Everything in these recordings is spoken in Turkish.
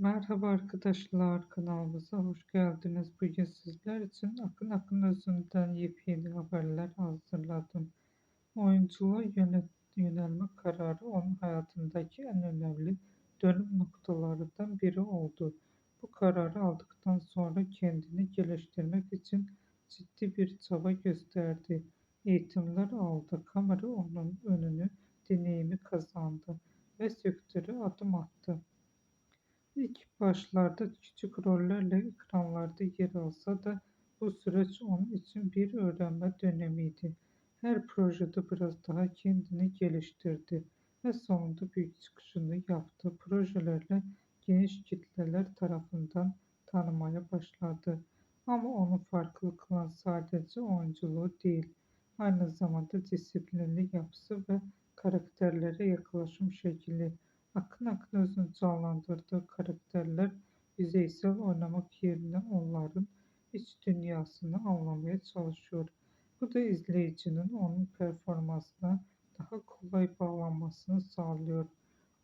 Merhaba arkadaşlar, kanalımıza hoş geldiniz. Bugün sizler için Akın Akın Özü'nden yepyeni haberler hazırladım. Oyunculuğa yönelme kararı onun hayatındaki en önemli dönüm noktalarından biri oldu. Bu kararı aldıktan sonra kendini geliştirmek için ciddi bir çaba gösterdi. Eğitimler aldı, kamera onun önünü deneyimi kazandı ve sektöre adım attı. İlk başlarda küçük rollerle ekranlarda yer alsa da bu süreç onun için bir öğrenme dönemiydi. Her projede biraz daha kendini geliştirdi ve sonunda büyük çıkışını yaptı. Projelerle geniş kitleler tarafından tanımaya başladı. Ama onu farklı kılan sadece oyunculuğu değil, aynı zamanda disiplinli yapısı ve karakterlere yaklaşım şekli. Akın Akın Öz'ün canlandırdığı karakterler yüzeysel oynamak yerine onların iç dünyasını anlamaya çalışıyor. Bu da izleyicinin onun performansına daha kolay bağlanmasını sağlıyor.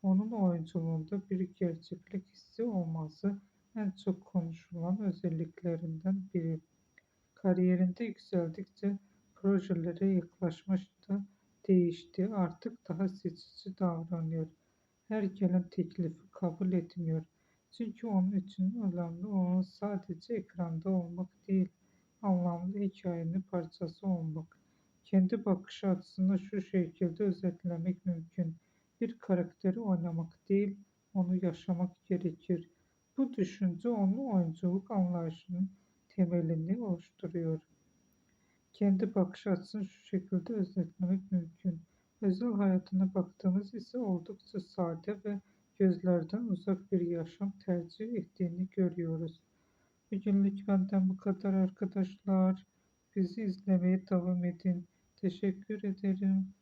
Onun oyunculuğunda bir gerçeklik hissi olması en çok konuşulan özelliklerinden biri. Kariyerinde yükseldikçe projelere yaklaşmış da değişti. Artık daha seçici davranıyor. Her gelen teklifi kabul etmiyor. Çünkü onun için önemli olan sadece ekranda olmak değil, anlamlı hikayenin parçası olmak. Kendi bakış açısını şu şekilde özetlemek mümkün. Bir karakteri oynamak değil, onu yaşamak gerekir. Bu düşünce onun oyunculuk anlayışının temelini oluşturuyor. Kendi bakış açısını şu şekilde özetlemek mümkün. Özel hayatına baktığımız ise oldukça sade ve gözlerden uzak bir yaşam tercih ettiğini görüyoruz. Bugünlük benden bu kadar arkadaşlar. Bizi izlemeye devam edin. Teşekkür ederim.